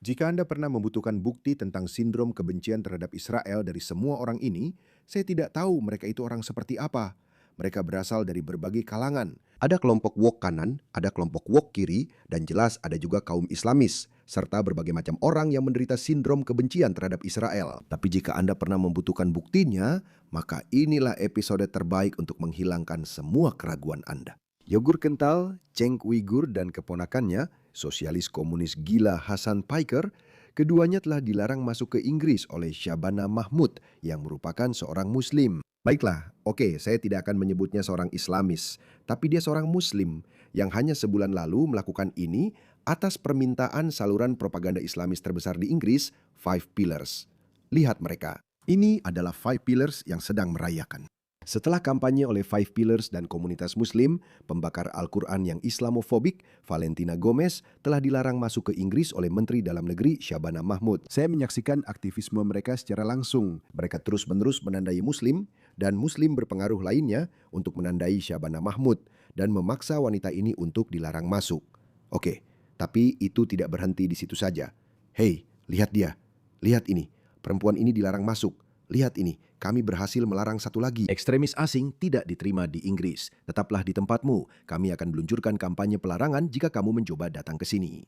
Jika Anda pernah membutuhkan bukti tentang sindrom kebencian terhadap Israel dari semua orang ini, saya tidak tahu mereka itu orang seperti apa. Mereka berasal dari berbagai kalangan. Ada kelompok woke kanan, ada kelompok woke kiri, dan jelas ada juga kaum Islamis, serta berbagai macam orang yang menderita sindrom kebencian terhadap Israel. Tapi jika Anda pernah membutuhkan buktinya, maka inilah episode terbaik untuk menghilangkan semua keraguan Anda. Yogur kental, Cenk Uyghur dan keponakannya, sosialis komunis gila Hasan Piker, keduanya telah dilarang masuk ke Inggris oleh Shabana Mahmud yang merupakan seorang Muslim. Baiklah, oke, saya tidak akan menyebutnya seorang Islamis, tapi dia seorang Muslim yang hanya sebulan lalu melakukan ini atas permintaan saluran propaganda Islamis terbesar di Inggris, Five Pillars. Lihat mereka, ini adalah Five Pillars yang sedang merayakan. Setelah kampanye oleh Five Pillars dan komunitas Muslim, pembakar Al-Quran yang Islamofobik, Valentina Gomez, telah dilarang masuk ke Inggris oleh Menteri Dalam Negeri Shabana Mahmud. Saya menyaksikan aktivisme mereka secara langsung. Mereka terus-menerus menandai Muslim dan Muslim berpengaruh lainnya untuk menandai Shabana Mahmud dan memaksa wanita ini untuk dilarang masuk. Oke, tapi itu tidak berhenti di situ saja. Hei, lihat dia. Lihat ini. Perempuan ini dilarang masuk. Lihat ini, kami berhasil melarang satu lagi. Ekstremis asing tidak diterima di Inggris. Tetaplah di tempatmu. Kami akan meluncurkan kampanye pelarangan jika kamu mencoba datang ke sini.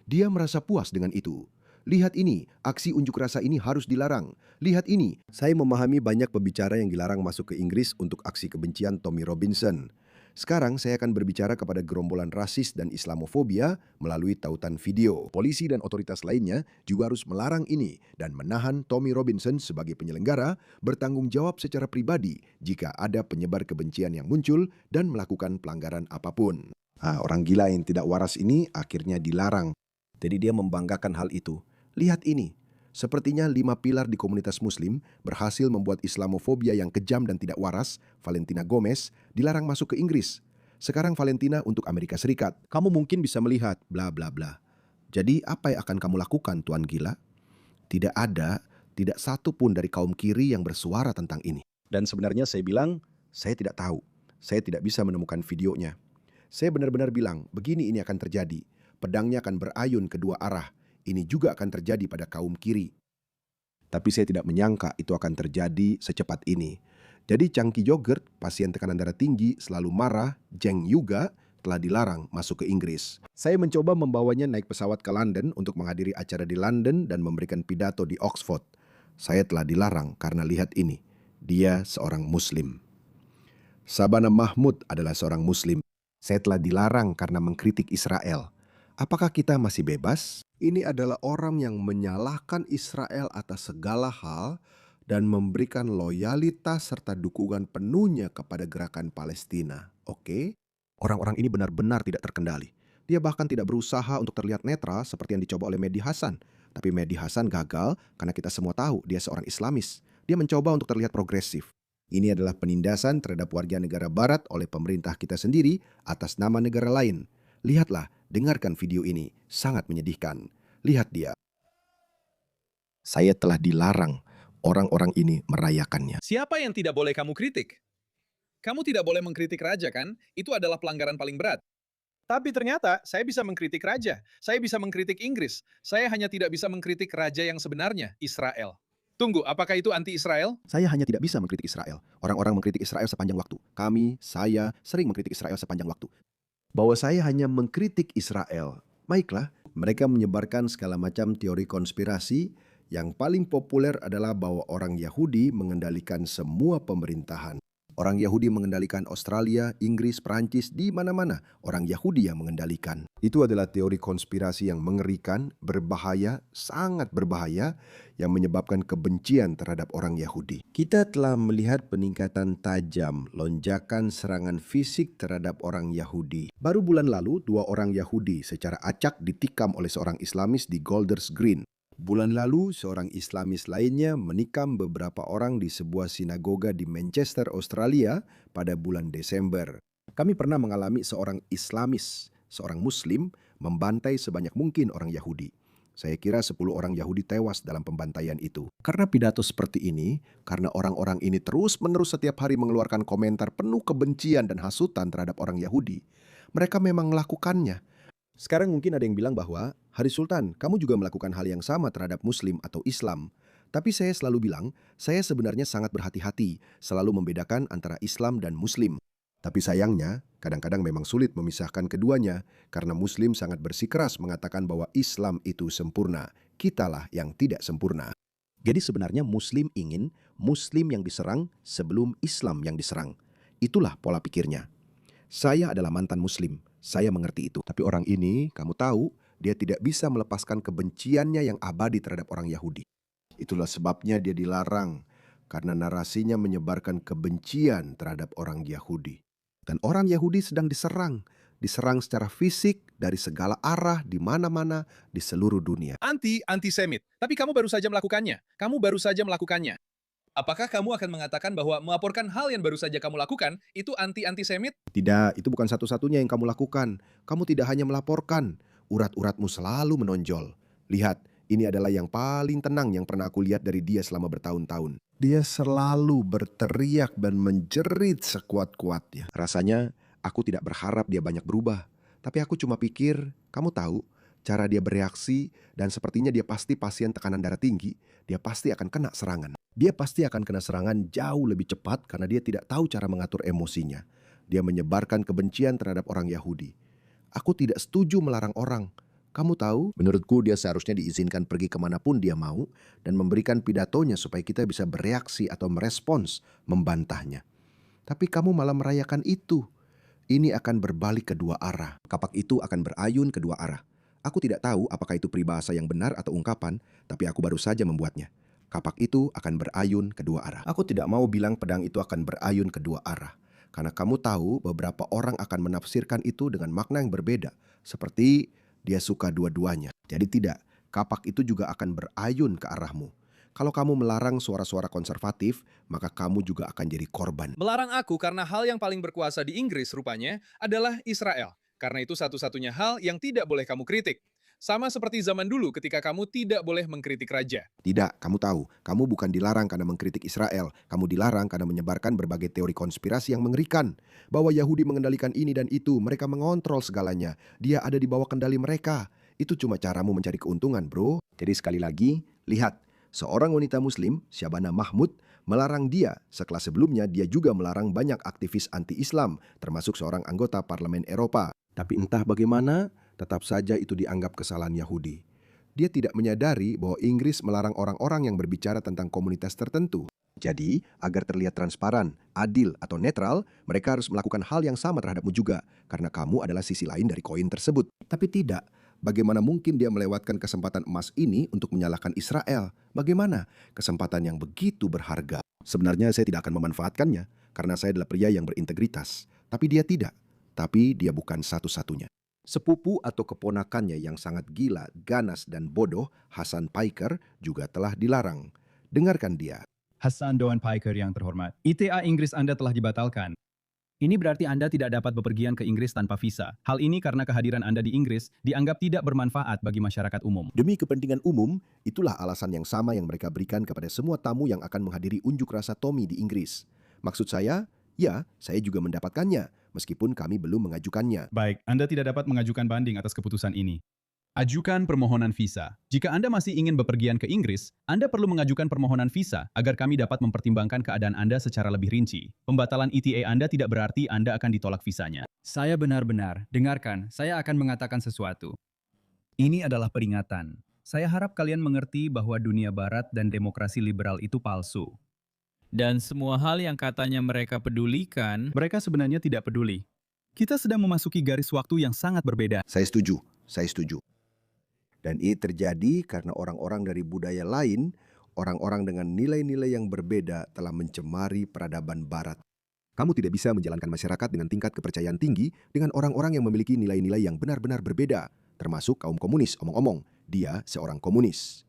Dia merasa puas dengan itu. Lihat ini, aksi unjuk rasa ini harus dilarang. Lihat ini, saya memahami banyak pembicara yang dilarang masuk ke Inggris untuk aksi kebencian Tommy Robinson. Sekarang saya akan berbicara kepada gerombolan rasis dan Islamofobia melalui tautan video. Polisi dan otoritas lainnya juga harus melarang ini dan menahan Tommy Robinson sebagai penyelenggara bertanggung jawab secara pribadi jika ada penyebar kebencian yang muncul dan melakukan pelanggaran apapun. Orang gila yang tidak waras ini akhirnya dilarang. Jadi dia membanggakan hal itu. Lihat ini. Sepertinya 5 pilar di komunitas Muslim berhasil membuat Islamofobia yang kejam dan tidak waras, Valentina Gomez, dilarang masuk ke Inggris. Sekarang Valentina untuk Amerika Serikat. Kamu mungkin bisa melihat, bla bla bla. Jadi apa yang akan kamu lakukan, Tuan Gila? Tidak satu pun dari kaum kiri yang bersuara tentang ini. Dan sebenarnya saya bilang, saya tidak tahu. Saya tidak bisa menemukan videonya. Saya benar-benar bilang, begini ini akan terjadi. Pedangnya akan berayun kedua arah. Ini juga akan terjadi pada kaum kiri. Tapi saya tidak menyangka itu akan terjadi secepat ini. Jadi Changki Yogurt, pasien tekanan darah tinggi, selalu marah, Zheng juga telah dilarang masuk ke Inggris. Saya mencoba membawanya naik pesawat ke London untuk menghadiri acara di London dan memberikan pidato di Oxford. Saya telah dilarang karena lihat ini. Dia seorang Muslim. Shabana Mahmud adalah seorang Muslim. Saya telah dilarang karena mengkritik Israel. Apakah kita masih bebas? Ini adalah orang yang menyalahkan Israel atas segala hal dan memberikan loyalitas serta dukungan penuhnya kepada gerakan Palestina. Oke? Orang-orang ini benar-benar tidak terkendali. Dia bahkan tidak berusaha untuk terlihat netral seperti yang dicoba oleh Mehdi Hasan. Tapi Mehdi Hasan gagal karena kita semua tahu dia seorang Islamis. Dia mencoba untuk terlihat progresif. Ini adalah penindasan terhadap warga negara barat oleh pemerintah kita sendiri atas nama negara lain. Lihatlah, dengarkan video ini, sangat menyedihkan. Lihat dia. Saya telah dilarang orang-orang ini merayakannya. Siapa yang tidak boleh kamu kritik? Kamu tidak boleh mengkritik raja, kan? Itu adalah pelanggaran paling berat. Tapi ternyata saya bisa mengkritik raja. Saya bisa mengkritik Inggris. Saya hanya tidak bisa mengkritik raja yang sebenarnya, Israel. Tunggu, apakah itu anti-Israel? Saya hanya tidak bisa mengkritik Israel. Orang-orang mengkritik Israel sepanjang waktu. Saya sering mengkritik Israel sepanjang waktu. Bahwa saya hanya mengkritik Israel. Baiklah, mereka menyebarkan segala macam teori konspirasi. Yang paling populer adalah bahwa orang Yahudi mengendalikan semua pemerintahan. Orang Yahudi mengendalikan Australia, Inggris, Perancis, di mana-mana. Orang Yahudi yang mengendalikan. Itu adalah teori konspirasi yang mengerikan, berbahaya, sangat berbahaya, yang menyebabkan kebencian terhadap orang Yahudi. Kita telah melihat peningkatan tajam, lonjakan serangan fisik terhadap orang Yahudi. Baru bulan lalu, 2 orang Yahudi secara acak ditikam oleh seorang Islamis di Golders Green. Bulan lalu, seorang Islamis lainnya menikam beberapa orang di sebuah sinagoga di Manchester, Australia pada bulan Desember. Kami pernah mengalami seorang Islamis, seorang Muslim, membantai sebanyak mungkin orang Yahudi. Saya kira 10 orang Yahudi tewas dalam pembantaian itu. Karena pidato seperti ini, karena orang-orang ini terus-menerus setiap hari mengeluarkan komentar penuh kebencian dan hasutan terhadap orang Yahudi, mereka memang melakukannya. Sekarang mungkin ada yang bilang bahwa Haris Sultan, kamu juga melakukan hal yang sama terhadap Muslim atau Islam. Tapi saya selalu bilang, saya sebenarnya sangat berhati-hati, selalu membedakan antara Islam dan Muslim. Tapi sayangnya, kadang-kadang memang sulit memisahkan keduanya, karena Muslim sangat bersikeras mengatakan bahwa Islam itu sempurna. Kitalah yang tidak sempurna. Jadi sebenarnya Muslim ingin Muslim yang diserang sebelum Islam yang diserang. Itulah pola pikirnya. Saya adalah mantan Muslim, saya mengerti itu. Tapi orang ini, kamu tahu, dia tidak bisa melepaskan kebenciannya yang abadi terhadap orang Yahudi. Itulah sebabnya dia dilarang, karena narasinya menyebarkan kebencian terhadap orang Yahudi. Dan orang Yahudi sedang diserang secara fisik dari segala arah, di mana-mana, di seluruh dunia. Anti-Semit. Tapi kamu baru saja melakukannya. Apakah kamu akan mengatakan bahwa melaporkan hal yang baru saja kamu lakukan itu anti-Semit? Tidak, itu bukan satu-satunya yang kamu lakukan. Kamu tidak hanya melaporkan, urat-uratmu selalu menonjol. Lihat, ini adalah yang paling tenang yang pernah aku lihat dari dia selama bertahun-tahun. Dia selalu berteriak dan menjerit sekuat-kuatnya. Rasanya aku tidak berharap dia banyak berubah. Tapi aku cuma pikir, kamu tahu, cara dia bereaksi dan sepertinya dia pasti pasien tekanan darah tinggi, dia pasti akan kena serangan. Dia pasti akan kena serangan jauh lebih cepat karena dia tidak tahu cara mengatur emosinya. Dia menyebarkan kebencian terhadap orang Yahudi. Aku tidak setuju melarang orang. Kamu tahu, menurutku dia seharusnya diizinkan pergi kemanapun dia mau dan memberikan pidatonya supaya kita bisa bereaksi atau merespons, membantahnya. Tapi kamu malah merayakan itu. Ini akan berbalik kedua arah. Kapak itu akan berayun kedua arah. Aku tidak tahu apakah itu peribahasa yang benar atau ungkapan, tapi aku baru saja membuatnya. Kapak itu akan berayun kedua arah. Aku tidak mau bilang pedang itu akan berayun kedua arah. Karena kamu tahu beberapa orang akan menafsirkan itu dengan makna yang berbeda. Seperti dia suka dua-duanya. Jadi tidak, kapak itu juga akan berayun ke arahmu. Kalau kamu melarang suara-suara konservatif, maka kamu juga akan jadi korban. Melarang aku karena hal yang paling berkuasa di Inggris rupanya adalah Israel. Karena itu satu-satunya hal yang tidak boleh kamu kritik. Sama seperti zaman dulu ketika kamu tidak boleh mengkritik raja. Tidak, kamu tahu, kamu bukan dilarang karena mengkritik Israel. Kamu dilarang karena menyebarkan berbagai teori konspirasi yang mengerikan. Bahwa Yahudi mengendalikan ini dan itu, mereka mengontrol segalanya. Dia ada di bawah kendali mereka. Itu cuma caramu mencari keuntungan, bro. Jadi sekali lagi, lihat. Seorang wanita muslim, Syabana Mahmud, melarang dia. Setelah sebelumnya, dia juga melarang banyak aktivis anti-Islam, termasuk seorang anggota parlemen Eropa. Tapi entah bagaimana, tetap saja itu dianggap kesalahan Yahudi. Dia tidak menyadari bahwa Inggris melarang orang-orang yang berbicara tentang komunitas tertentu. Jadi, agar terlihat transparan, adil, atau netral, mereka harus melakukan hal yang sama terhadapmu juga, karena kamu adalah sisi lain dari koin tersebut. Tapi tidak. Bagaimana mungkin dia melewatkan kesempatan emas ini untuk menyalahkan Israel? Bagaimana? Kesempatan yang begitu berharga. Sebenarnya saya tidak akan memanfaatkannya, karena saya adalah pria yang berintegritas. Tapi dia tidak. Tapi dia bukan satu-satunya. Sepupu atau keponakannya yang sangat gila, ganas, dan bodoh, Hasan Piker, juga telah dilarang. Dengarkan dia. Hassan Doan Piker yang terhormat, ITA Inggris Anda telah dibatalkan. Ini berarti Anda tidak dapat bepergian ke Inggris tanpa visa. Hal ini karena kehadiran Anda di Inggris dianggap tidak bermanfaat bagi masyarakat umum. Demi kepentingan umum, itulah alasan yang sama yang mereka berikan kepada semua tamu yang akan menghadiri unjuk rasa Tommy di Inggris. Maksud saya, ya, saya juga mendapatkannya, meskipun kami belum mengajukannya. Baik, Anda tidak dapat mengajukan banding atas keputusan ini. Ajukan permohonan visa. Jika Anda masih ingin bepergian ke Inggris, Anda perlu mengajukan permohonan visa agar kami dapat mempertimbangkan keadaan Anda secara lebih rinci. Pembatalan ETA Anda tidak berarti Anda akan ditolak visanya. Saya benar-benar, dengarkan, saya akan mengatakan sesuatu. Ini adalah peringatan. Saya harap kalian mengerti bahwa dunia barat dan demokrasi liberal itu palsu. Dan semua hal yang katanya mereka pedulikan, Mereka sebenarnya tidak peduli. Kita sedang memasuki garis waktu yang sangat berbeda. Saya setuju. Dan ini terjadi karena orang-orang dari budaya lain, orang-orang dengan nilai-nilai yang berbeda telah mencemari peradaban barat. Kamu tidak bisa menjalankan masyarakat dengan tingkat kepercayaan tinggi dengan orang-orang yang memiliki nilai-nilai yang benar-benar berbeda, termasuk kaum komunis. Omong-omong, dia seorang komunis.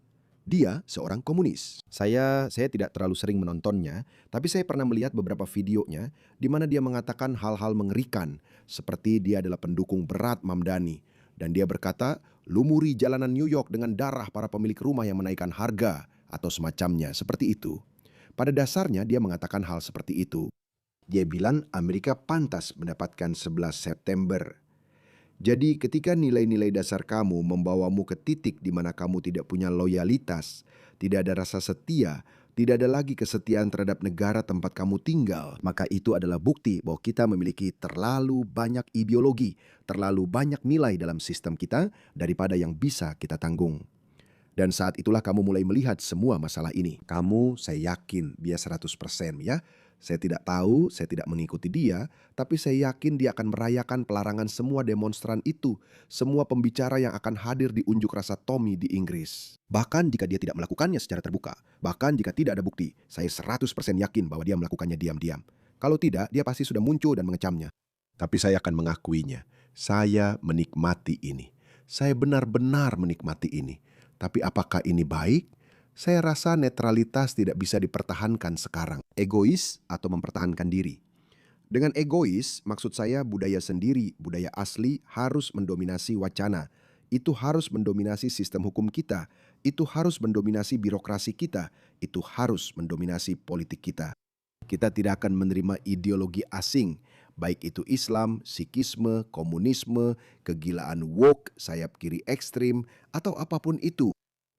Saya tidak terlalu sering menontonnya, tapi saya pernah melihat beberapa videonya di mana dia mengatakan hal-hal mengerikan, seperti dia adalah pendukung berat Mamdani. Dan dia berkata, lumuri jalanan New York dengan darah para pemilik rumah yang menaikkan harga, atau semacamnya, seperti itu. Pada dasarnya dia mengatakan hal seperti itu. Dia bilang Amerika pantas mendapatkan 11 September. Jadi ketika nilai-nilai dasar kamu membawamu ke titik di mana kamu tidak punya loyalitas, tidak ada rasa setia, tidak ada lagi kesetiaan terhadap negara tempat kamu tinggal, maka itu adalah bukti bahwa kita memiliki terlalu banyak ideologi, terlalu banyak nilai dalam sistem kita daripada yang bisa kita tanggung. Dan saat itulah kamu mulai melihat semua masalah ini. Kamu, saya yakin dia 100% ya. Saya tidak tahu, saya tidak mengikuti dia, tapi saya yakin dia akan merayakan pelarangan semua demonstran itu, semua pembicara yang akan hadir di unjuk rasa Tommy di Inggris. Bahkan jika dia tidak melakukannya secara terbuka, bahkan jika tidak ada bukti, saya 100% yakin bahwa dia melakukannya diam-diam. Kalau tidak, dia pasti sudah muncul dan mengecamnya. Tapi saya akan mengakuinya. Saya menikmati ini. Saya benar-benar menikmati ini. Tapi apakah ini baik? Saya rasa netralitas tidak bisa dipertahankan sekarang. Egois atau mempertahankan diri. Dengan egois, maksud saya budaya sendiri, budaya asli harus mendominasi wacana. Itu harus mendominasi sistem hukum kita. Itu harus mendominasi birokrasi kita. Itu harus mendominasi politik kita. Kita tidak akan menerima ideologi asing, baik itu Islam, Sikhisme, komunisme, kegilaan woke, sayap kiri ekstrim, atau apapun itu.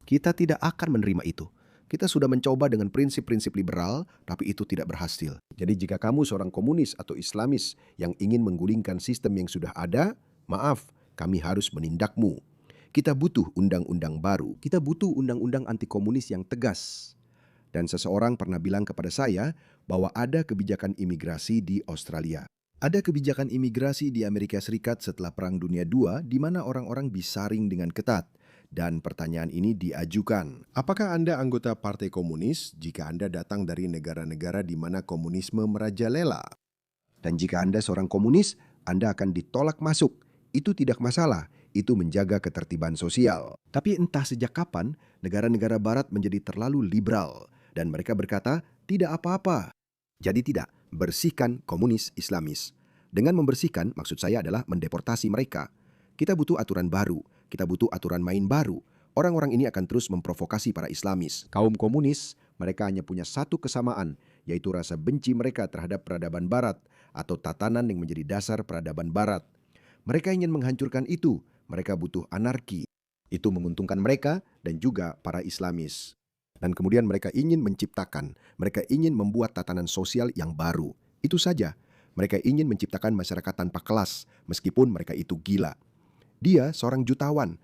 Kita tidak akan menerima itu. Kita sudah mencoba dengan prinsip-prinsip liberal, tapi itu tidak berhasil. Jadi jika kamu seorang komunis atau Islamis yang ingin menggulingkan sistem yang sudah ada, maaf, kami harus menindakmu. Kita butuh undang-undang baru. Kita butuh undang-undang anti komunis yang tegas. Dan seseorang pernah bilang kepada saya bahwa ada kebijakan imigrasi di Australia. Ada kebijakan imigrasi di Amerika Serikat setelah Perang Dunia II di mana orang-orang disaring dengan ketat. Dan pertanyaan ini diajukan. Apakah Anda anggota Partai Komunis jika Anda datang dari negara-negara di mana komunisme merajalela? Dan jika Anda seorang komunis, Anda akan ditolak masuk. Itu tidak masalah. Itu menjaga ketertiban sosial. Tapi entah sejak kapan negara-negara barat menjadi terlalu liberal. Dan mereka berkata, tidak apa-apa. Jadi tidak, bersihkan komunis Islamis. Dengan membersihkan, maksud saya adalah mendeportasi mereka. Kita butuh aturan baru, kita butuh aturan main baru. Orang-orang ini akan terus memprovokasi para Islamis. Kaum komunis, mereka hanya punya satu kesamaan, yaitu rasa benci mereka terhadap peradaban barat atau tatanan yang menjadi dasar peradaban barat. Mereka ingin menghancurkan itu, mereka butuh anarki. Itu menguntungkan mereka dan juga para Islamis. Dan kemudian mereka ingin menciptakan, mereka ingin membuat tatanan sosial yang baru. Itu saja. Mereka ingin menciptakan masyarakat tanpa kelas, meskipun mereka itu gila. Dia seorang jutawan.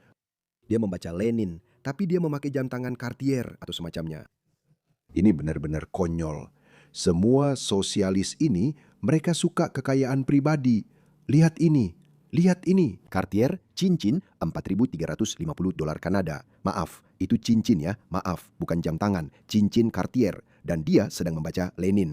Dia membaca Lenin, tapi dia memakai jam tangan Cartier atau semacamnya. Ini benar-benar konyol. Semua sosialis ini, mereka suka kekayaan pribadi. Lihat ini, lihat ini. Cartier, cincin $4.350 Kanada. Maaf, itu cincin ya, maaf, bukan jam tangan. Cincin Cartier. Dan dia sedang membaca Lenin.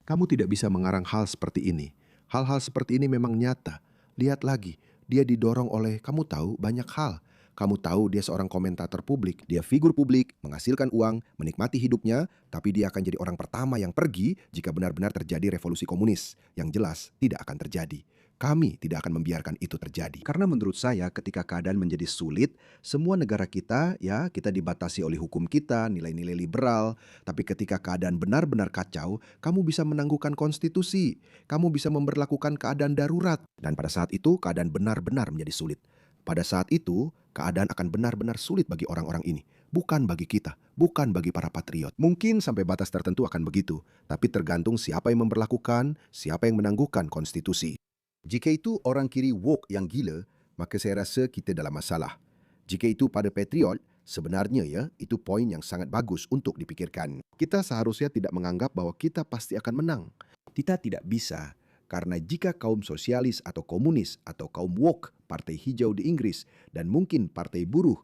Kamu tidak bisa mengarang hal seperti ini. Hal-hal seperti ini memang nyata. Lihat lagi. Dia didorong oleh, kamu tahu, banyak hal. Kamu tahu dia seorang komentator publik, dia figur publik, menghasilkan uang, menikmati hidupnya, tapi dia akan jadi orang pertama yang pergi jika benar-benar terjadi revolusi komunis. Yang jelas, tidak akan terjadi. Kami tidak akan membiarkan itu terjadi. Karena menurut saya ketika keadaan menjadi sulit, semua negara kita, ya, kita dibatasi oleh hukum kita, nilai-nilai liberal. Tapi ketika keadaan benar-benar kacau, kamu bisa menangguhkan konstitusi. Kamu bisa memberlakukan keadaan darurat. Dan pada saat itu, keadaan benar-benar menjadi sulit. Pada saat itu, keadaan akan benar-benar sulit bagi orang-orang ini. Bukan bagi kita, bukan bagi para patriot. Mungkin sampai batas tertentu akan begitu, tapi tergantung siapa yang memberlakukan, siapa yang menangguhkan konstitusi. Jika itu orang kiri woke yang gila, maka saya rasa kita dalam masalah. Jika itu pada patriot, sebenarnya ya, itu poin yang sangat bagus untuk dipikirkan. Kita seharusnya tidak menganggap bahwa kita pasti akan menang. Kita tidak bisa. Karena jika kaum sosialis atau komunis atau kaum woke, partai hijau di Inggris, dan mungkin partai buruh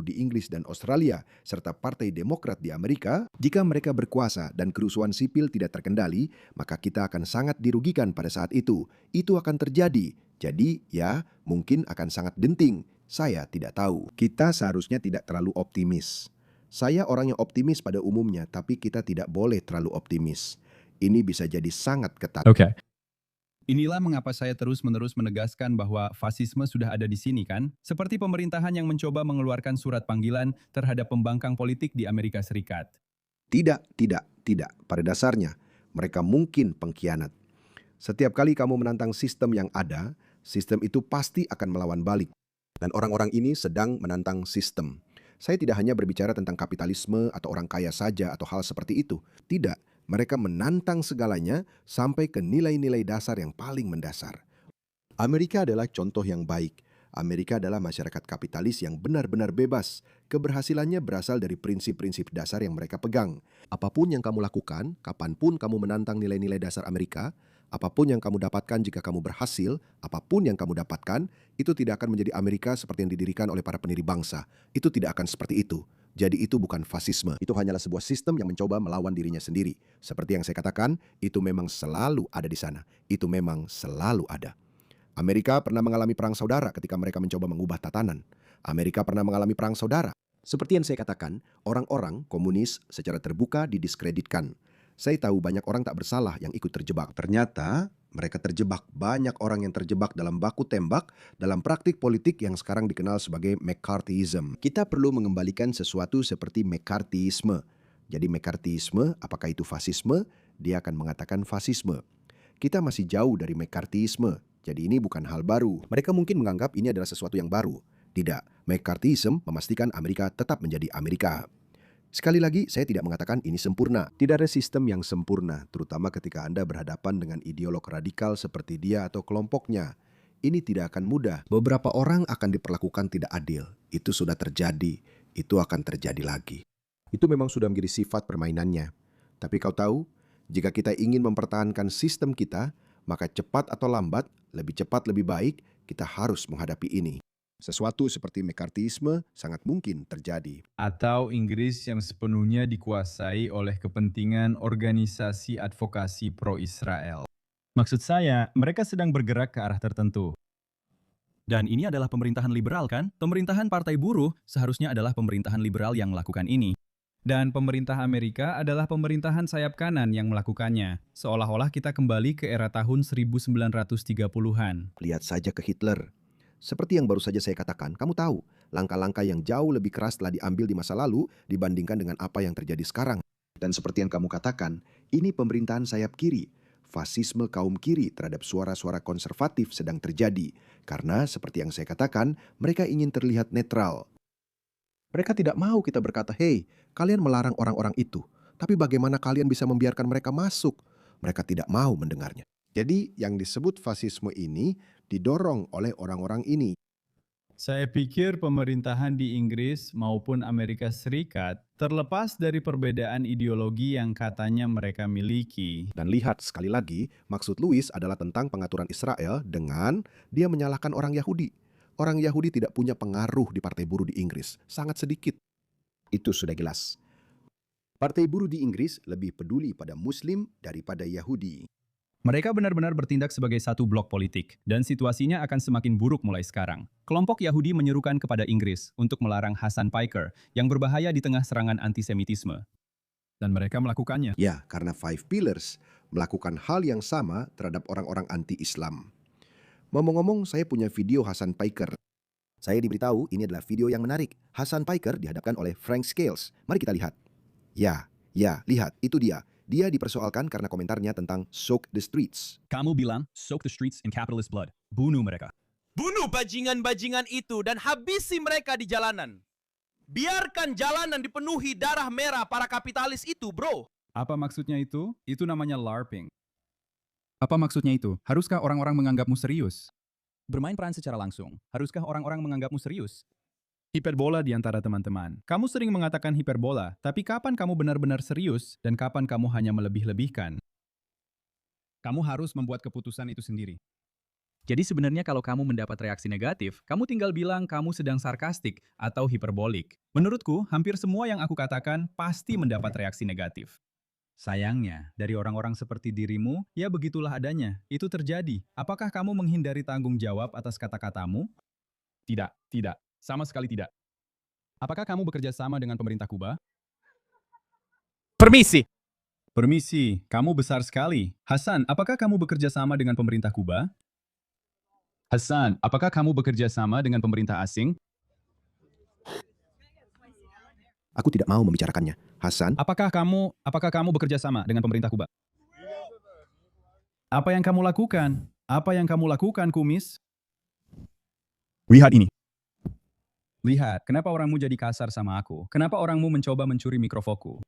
di Inggris dan Australia, serta partai demokrat di Amerika, jika mereka berkuasa dan kerusuhan sipil tidak terkendali, maka kita akan sangat dirugikan pada saat itu. Itu akan terjadi. Jadi, ya, mungkin akan sangat genting. Saya tidak tahu. Kita seharusnya tidak terlalu optimis. Saya orang yang optimis pada umumnya, tapi kita tidak boleh terlalu optimis. Ini bisa jadi sangat ketat. Oke. Inilah mengapa saya terus-menerus menegaskan bahwa fasisme sudah ada di sini kan? Seperti pemerintahan yang mencoba mengeluarkan surat panggilan terhadap pembangkang politik di Amerika Serikat. Tidak. Pada dasarnya, mereka mungkin pengkhianat. Setiap kali kamu menantang sistem yang ada, Sistem itu pasti akan melawan balik. Dan orang-orang ini sedang menantang sistem. Saya tidak hanya berbicara tentang kapitalisme atau orang kaya saja atau hal seperti itu. Tidak, mereka menantang segalanya sampai ke nilai-nilai dasar yang paling mendasar. Amerika adalah contoh yang baik. Amerika adalah masyarakat kapitalis yang benar-benar bebas. Keberhasilannya berasal dari prinsip-prinsip dasar yang mereka pegang. Apapun yang kamu lakukan, kapanpun kamu menantang nilai-nilai dasar Amerika, apapun yang kamu dapatkan jika kamu berhasil, apapun yang kamu dapatkan, itu tidak akan menjadi Amerika seperti yang didirikan oleh para pendiri bangsa. Itu tidak akan seperti itu. Jadi itu bukan fasisme. Itu hanyalah sebuah sistem yang mencoba melawan dirinya sendiri. Seperti yang saya katakan, itu memang selalu ada di sana. Itu memang selalu ada. Amerika pernah mengalami perang saudara ketika mereka mencoba mengubah tatanan. Amerika pernah mengalami perang saudara. Seperti yang saya katakan, orang-orang komunis secara terbuka didiskreditkan. Saya tahu banyak orang tak bersalah yang ikut terjebak. Ternyata mereka terjebak. Banyak orang yang terjebak dalam baku tembak dalam praktik politik yang sekarang dikenal sebagai McCarthyism. Kita perlu mengembalikan sesuatu seperti McCarthyisme. Jadi McCarthyisme, apakah itu fasisme? Dia akan mengatakan fasisme. Kita masih jauh dari McCarthyisme. Jadi ini bukan hal baru. Mereka mungkin menganggap ini adalah sesuatu yang baru. Tidak, McCarthyism memastikan Amerika tetap menjadi Amerika. Sekali lagi, saya tidak mengatakan ini sempurna. Tidak ada sistem yang sempurna, terutama ketika Anda berhadapan dengan ideolog radikal seperti dia atau kelompoknya. Ini tidak akan mudah. Beberapa orang akan diperlakukan tidak adil. Itu sudah terjadi. Itu akan terjadi lagi. Itu memang sudah menjadi sifat permainannya. Tapi kau tahu, jika kita ingin mempertahankan sistem kita, maka cepat atau lambat, lebih cepat lebih baik, kita harus menghadapi ini. Sesuatu seperti McCarthyisme sangat mungkin terjadi. Atau Inggris yang sepenuhnya dikuasai oleh kepentingan organisasi advokasi pro-Israel. Maksud saya, mereka sedang bergerak ke arah tertentu. Dan ini adalah pemerintahan liberal kan? Pemerintahan Partai Buruh seharusnya adalah pemerintahan liberal yang melakukan ini. Dan pemerintah Amerika adalah pemerintahan sayap kanan yang melakukannya. Seolah-olah kita kembali ke era tahun 1930-an. Lihat saja ke Hitler. Seperti yang baru saja saya katakan, kamu tahu, langkah-langkah yang jauh lebih keras telah diambil di masa lalu dibandingkan dengan apa yang terjadi sekarang. Dan seperti yang kamu katakan, ini pemerintahan sayap kiri. Fasisme kaum kiri terhadap suara-suara konservatif sedang terjadi. Karena seperti yang saya katakan, mereka ingin terlihat netral. Mereka tidak mau kita berkata, "Hei, kalian melarang orang-orang itu. Tapi bagaimana kalian bisa membiarkan mereka masuk?" Mereka tidak mau mendengarnya. Jadi yang disebut fasisme ini didorong oleh orang-orang ini. Saya pikir pemerintahan di Inggris maupun Amerika Serikat terlepas dari perbedaan ideologi yang katanya mereka miliki. Dan lihat sekali lagi, maksud Louis adalah tentang pengaturan Israel dengan dia menyalahkan orang Yahudi. Orang Yahudi tidak punya pengaruh di Partai Buruh di Inggris, sangat sedikit. Itu sudah jelas. Partai Buruh di Inggris lebih peduli pada Muslim daripada Yahudi. Mereka benar-benar bertindak sebagai satu blok politik, dan situasinya akan semakin buruk mulai sekarang. Kelompok Yahudi menyerukan kepada Inggris untuk melarang Hasan Piker yang berbahaya di tengah serangan antisemitisme. Dan mereka melakukannya. Ya, karena Five Pillars melakukan hal yang sama terhadap orang-orang anti-Islam. Ngomong-ngomong, saya punya video Hasan Piker. Saya diberitahu ini adalah video yang menarik. Hasan Piker dihadapkan oleh Frank Scales. Mari kita lihat. Ya, lihat, itu dia. Dia dipersoalkan karena komentarnya tentang soak the streets. Kamu bilang, soak the streets in capitalist blood. Bunuh mereka. Bunuh bajingan-bajingan itu dan habisi mereka di jalanan. Biarkan jalanan dipenuhi darah merah para kapitalis itu, bro. Apa maksudnya itu? Itu namanya LARPing. Apa maksudnya itu? Haruskah orang-orang menganggapmu serius? Bermain peran secara langsung. Haruskah orang-orang menganggapmu serius? Hiperbola di antara teman-teman. Kamu sering mengatakan hiperbola, tapi kapan kamu benar-benar serius dan kapan kamu hanya melebih-lebihkan? Kamu harus membuat keputusan itu sendiri. Jadi sebenarnya kalau kamu mendapat reaksi negatif, kamu tinggal bilang kamu sedang sarkastik atau hiperbolik. Menurutku, hampir semua yang aku katakan pasti mendapat reaksi negatif. Sayangnya, dari orang-orang seperti dirimu, ya begitulah adanya. Itu terjadi. Apakah kamu menghindari tanggung jawab atas kata-katamu? Tidak. Sama sekali tidak. Apakah kamu bekerja sama dengan pemerintah Kuba? Permisi. Permisi, kamu besar sekali. Hasan, apakah kamu bekerja sama dengan pemerintah Kuba? Hasan, apakah kamu bekerja sama dengan pemerintah asing? Aku tidak mau membicarakannya. Hasan, Apakah kamu bekerja sama dengan pemerintah Kuba? Apa yang kamu lakukan? Apa yang kamu lakukan, kumis? Lihat ini. Lihat, kenapa orangmu jadi kasar sama aku? Kenapa orangmu mencoba mencuri mikrofonku?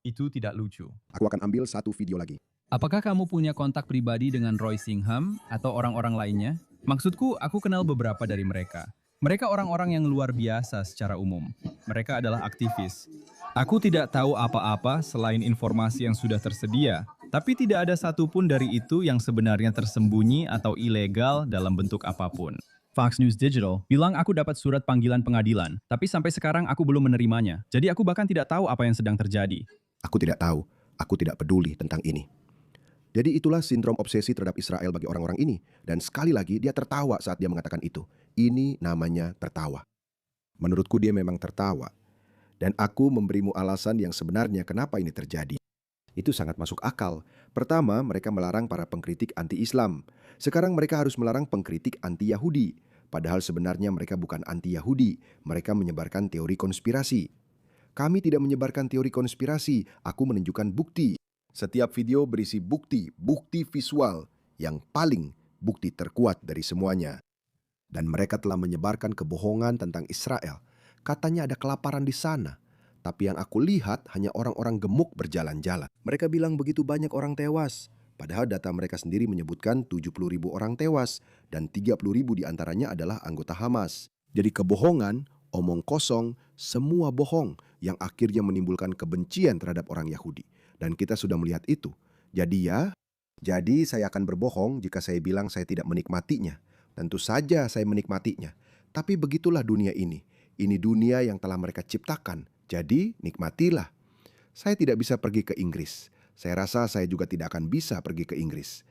Itu tidak lucu. Aku akan ambil satu video lagi. Apakah kamu punya kontak pribadi dengan Roy Singham atau orang-orang lainnya? Maksudku, aku kenal beberapa dari mereka. Mereka orang-orang yang luar biasa secara umum. Mereka adalah aktivis. Aku tidak tahu apa-apa selain informasi yang sudah tersedia, tapi tidak ada satupun dari itu yang sebenarnya tersembunyi atau ilegal dalam bentuk apapun. Fox News Digital bilang aku dapat surat panggilan pengadilan, tapi sampai sekarang aku belum menerimanya. Jadi aku bahkan tidak tahu apa yang sedang terjadi. Aku tidak tahu, aku tidak peduli tentang ini. Jadi itulah sindrom obsesi terhadap Israel bagi orang-orang ini. Dan sekali lagi dia tertawa saat dia mengatakan itu. Ini namanya tertawa. Menurutku dia memang tertawa. Dan aku memberimu alasan yang sebenarnya kenapa ini terjadi. Itu sangat masuk akal. Pertama, mereka melarang para pengkritik anti-Islam. Sekarang mereka harus melarang pengkritik anti-Yahudi. Padahal sebenarnya mereka bukan anti-Yahudi. Mereka menyebarkan teori konspirasi. Kami tidak menyebarkan teori konspirasi. Aku menunjukkan bukti. Setiap video berisi bukti visual yang paling bukti terkuat dari semuanya. Dan mereka telah menyebarkan kebohongan tentang Israel. Katanya ada kelaparan di sana. Tapi yang aku lihat hanya orang-orang gemuk berjalan-jalan. Mereka bilang begitu banyak orang tewas. Padahal data mereka sendiri menyebutkan 70.000 orang tewas dan 30.000 diantaranya adalah anggota Hamas. Jadi kebohongan, omong kosong, semua bohong yang akhirnya menimbulkan kebencian terhadap orang Yahudi. Dan kita sudah melihat itu. Jadi saya akan berbohong jika saya bilang saya tidak menikmatinya. Tentu saja saya menikmatinya. Tapi begitulah dunia ini. Ini dunia yang telah mereka ciptakan. Jadi nikmatilah. Saya tidak bisa pergi ke Inggris. Saya rasa saya juga tidak akan bisa pergi ke Inggris.